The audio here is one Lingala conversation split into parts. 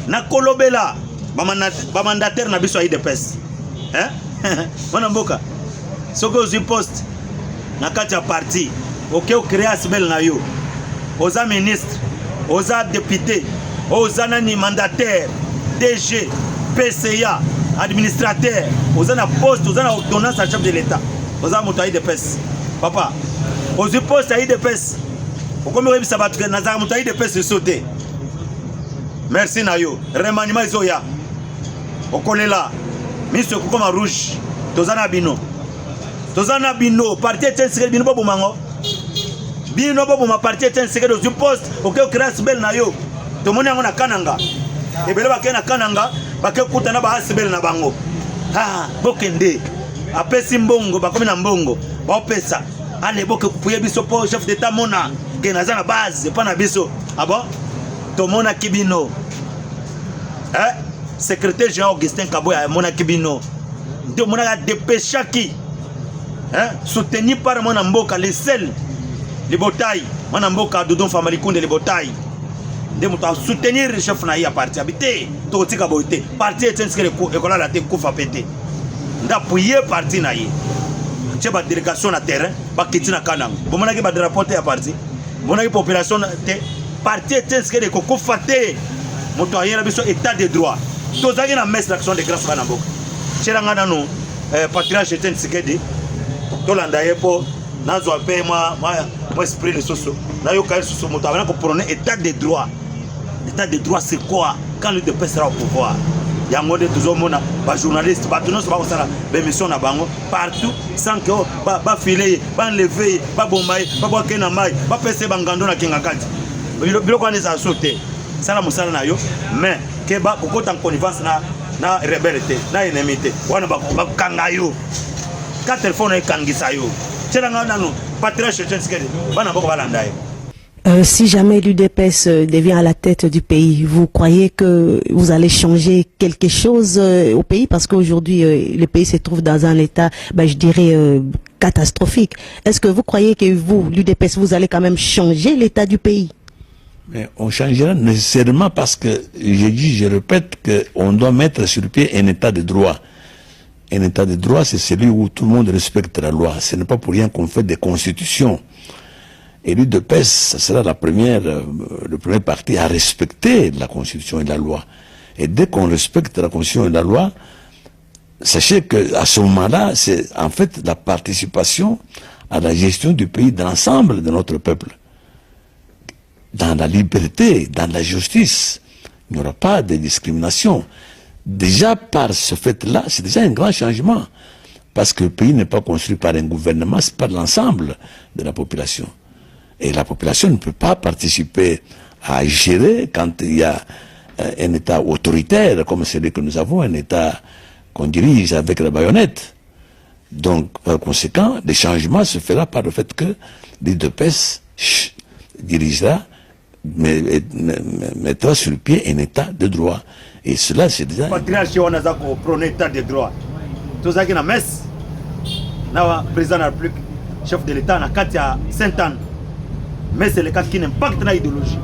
na kolobela ba mandataire na biso IDPS hein wana mboka soko ozi poste na kati ya parti oke créer asbel na yo oza ministre oza député oza nani mandataire DG PCA administrateur oza na poste oza na ordonnance à chef de l'état oza moto ya IDPS papa ozi poste ya IDPS okomi oyebisa bato ke nazala moto ya IDPS sauté merci na yo remaniement ezoya okolela miso ekokoma rouge toza na bino parti Etienne Tshisekedi bino bobomango bino boboma parti Etienne Tshisekedi ozi poste oke okrea sibele na yo tomoni yango na kananga ebele bakei na kananga bakei kutana ba asibele na bango bokende apesi mbongo bakomi na mbongo baopesa ale boke kupuye biso po chef d'état mona ke naza na base pa na biso bon tomona kibino secrétaire Jean Augustin Kaboya mona kibino ndio mona dépêchaki soutenu par mona mboka les sel les botailles mona mboka Dodon Famalikunde les botailles ndio muto soutenir chef na ya parti habité to tika boité parti Etienne Tshisekedi ekola la te kufa pété ndapuye parti na ye tche ba délégation na terrain ba kitina kananga bomona ke ba drapeau te ya parti bomona ke population te parti Etienne Tshisekedi ko kufa te moto ayera biso état de droit tozaki na messe d'action de grâce bana mboka chelanga nanu patriarche Etienne Tshisekedi tolanda ye po nazwa pe moi esprit de soso na yo ka soso moto abana ko prôner état de droit. L'état de droit c'est quoi quand le DPS sera au pouvoir? Yango de tozomona ba journaliste ba tono ba kosala ba émission na bango partout sans que ba filer ba enlever ba bombaye ba boke na mai ba pese bangando na kinga kati biloko ane za sauter sala musala na yo mais ke ba kokota en connivence na rebelité na enemité wana ba kanga yo ka téléphone e kangisa yo tshela nanu patriarche Etienne Tshisekedi bana boko balanda ye. Si jamais l'UDPS devient à la tête du pays, vous croyez que vous allez changer quelque chose au pays? Parce qu'aujourd'hui, le pays se trouve dans un état, je dirais, catastrophique. Est-ce que vous croyez que vous, l'UDPS, vous allez quand même changer l'état du pays? Mais on changera nécessairement parce que, je répète, qu'on doit mettre sur pied un état de droit. Un état de droit, c'est celui où tout le monde respecte la loi. Ce n'est pas pour rien qu'on fait des constitutions. Et l'UDPS, ce sera le premier parti à respecter la Constitution et la loi. Et dès qu'on respecte la Constitution et la loi, sachez qu'à ce moment-là, c'est en fait la participation à la gestion du pays de l'ensemble de notre peuple. Dans la liberté, dans la justice, il n'y aura pas de discrimination. Déjà par ce fait-là, c'est déjà un grand changement. Parce que le pays n'est pas construit par un gouvernement, c'est par l'ensemble de la population. Et la population ne peut pas participer à gérer quand il y a un État autoritaire comme celui que nous avons, un État qu'on dirige avec la baïonnette. Donc, par conséquent, le changement se fera par le fait que l'UDPS dirigera, mettra sur le pied un État de droit. Et cela, c'est déjà... Patriarche, on a prôné l'état de droit. Tout ça qui est la messe, le président de la République, chef de l'État, na Katia Saint-Anne. Mais c'est le cas qui n'impacte l'idéologie.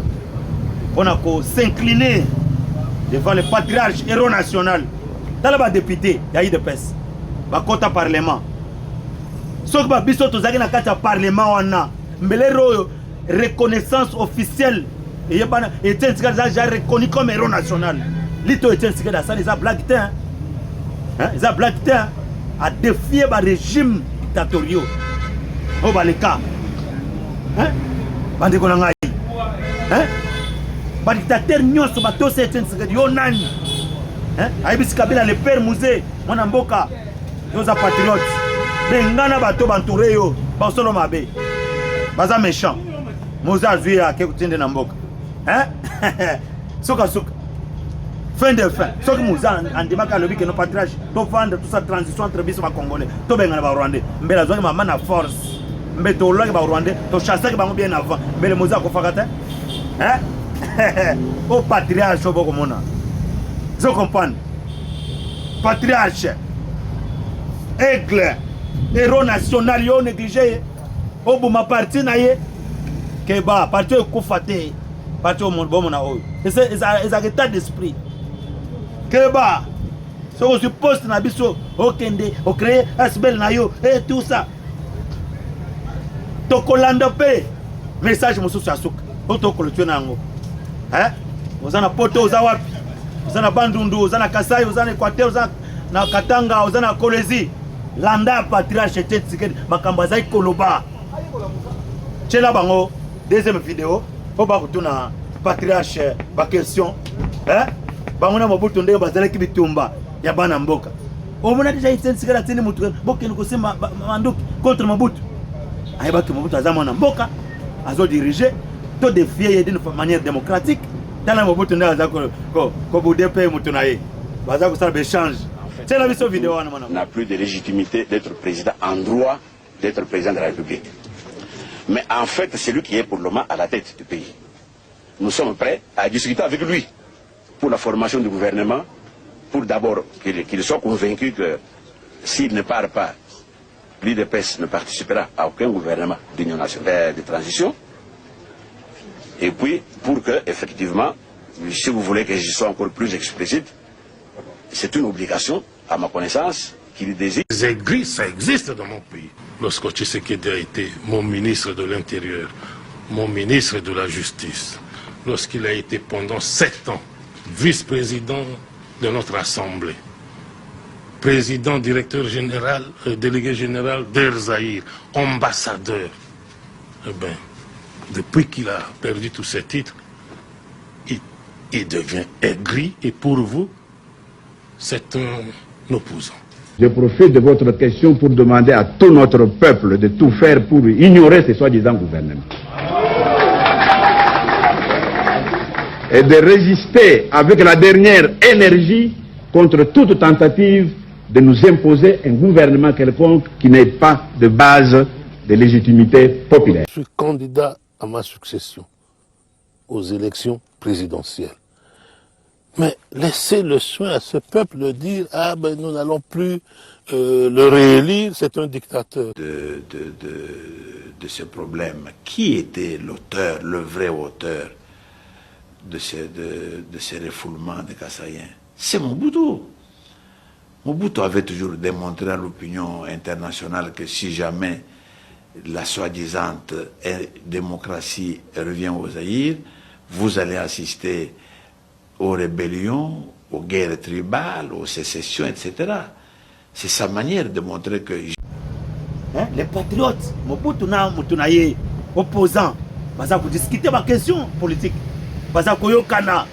On a qu'à s'incliner devant le patriarche héros national. Dans le député, il y a eu des pèses. Il y a un parlement. Ce qui est biso tozaki na kati ya parlement wana. Mbele reconnaissance officielle. Et Etienne Tshisekedi a reconnu comme héros national. Lito Etienne Tshisekedi a ça, ils ont blagué. Ils ont blagué à défier le régime dictatorial. Au bas les cas. Bande ko ngai ba dictateur nyonso ba to Etienne Tshisekedi yo nani ayebisi Kabila le père musée mwana mboka yo za patriote bengana bato bantouré yo ba solo mabe baza méchant moza azui ya ke kutinde na mboka soka fin de fin soki moza andimaka lobi ke no patriarche to vendre toute sa transition entre biso ba congolais to bengana ba rwandais mbela zoki mama na force mais to loki ba rwandais to chasser ba bien avant mais le moza ko fakata au patriarche au bokomona vous comprenez patriarche aigle héros national yo négligé au bouma parti na ye ke ba parti ko faté parti au monde bomona o c'est un état d'esprit Keba. So je poste na biso okende o créer asbel na yo et tout ça. Tokolanda pe message mosusu asuka. Otokolo tue nango. Hein? Ozana poto ozawapi. Ozana Bandundu, ozana Kasai, ozana Equateur, ozana na Katanga, ozana Kolezi. Landa patriarche Tshisekedi makambo azai koloba. Tchela bango deuxième vidéo. Faut pas kutuna patriarche ba question. Hein? Bangona Mobutu ndenge bazalaki bitumba ya bana mboka. Omona déjà Tshisekedi atini mutu boke nikosema manduki contre Mobutu. Ayebaki Mobutu azama na mboka azo diriger to défier d'une manière démocratique. Tala Mobutu ndenge azako ko budepe mutu na ye. Bazako ça échange. C'est la mission vidéo on n'a plus de légitimité d'être président en droit d'être président de la République. Mais en fait, c'est lui qui est pour le moment à la tête du pays. Nous sommes prêts à discuter avec lui pour la formation du gouvernement, pour d'abord qu'il soit convaincu que s'il ne part pas, l'UDPS ne participera à aucun gouvernement d'union nationale de transition. Et puis, pour que, effectivement, si vous voulez que je sois encore plus explicite, c'est une obligation, à ma connaissance, qu'il désire. Les aigris, ça existe dans mon pays. Lorsque Tshisekedi a été mon ministre de l'Intérieur, mon ministre de la Justice, lorsqu'il a été pendant 7 ans vice-président de notre Assemblée, président, directeur général, délégué général d'Air Zahir, ambassadeur, eh bien, depuis qu'il a perdu tous ses titres, il devient aigri et pour vous, c'est un opposant. Je profite de votre question pour demander à tout notre peuple de tout faire pour ignorer ces soi-disant gouvernements. Et de résister avec la dernière énergie contre toute tentative de nous imposer un gouvernement quelconque qui n'ait pas de base de légitimité populaire. Je suis candidat à ma succession aux élections présidentielles. Mais laissez le soin à ce peuple de dire « Ah ben nous n'allons plus le réélire, c'est un dictateur ». De ce problème, qui était l'auteur, le vrai auteur de ces refoulements des Kassaïens? C'est Mobutu. Mobutu avait toujours démontré à l'opinion internationale que si jamais la soi-disant démocratie revient au Zaïre, vous allez assister aux rébellions, aux guerres tribales, aux sécessions, etc. C'est sa manière de montrer que... Hein? Les patriotes, Mobutu na Mutunaye, opposants, baza ko discuter ma question politique. Baza ko yokana,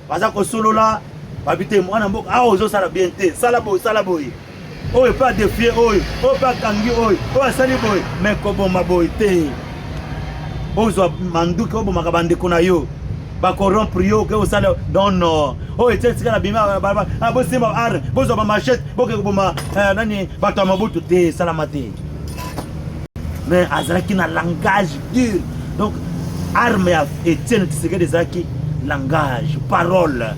baza ko solola, babité mwana mboka, ah ozo sala bien te, sala boy. Oh et pas défier, oh pas kangi, oh sali boy, mais ko bomba boy te. Ozo manduki obo makabande kuna yo. Ba corrompre yo que osala non oh etsi kana bima ba bosima ar bozo ba machette boke boma nani bato Mobutu te salamate. Mais azalaki na langage dur. Donc arme ya Etienne Tshisekedi ezalaki langage, parole.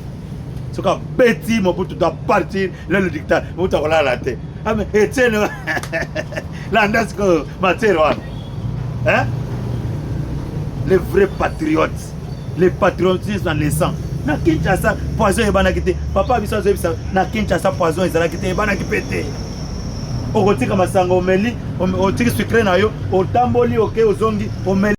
Ce que Betty Mobutu doit partir le dictateur Mobutu akola la te. Ah mais Etienne landasco matero hein? Les vrais patriotes. Les patriotismes dans les sangs. Na Kinshasa poison ebana kité. Papa biso zebisa na Kinshasa poison ezala kité ebana kipete. Okotika masango omeli, otiki sucre na yo, otamboli oke ozongi omeli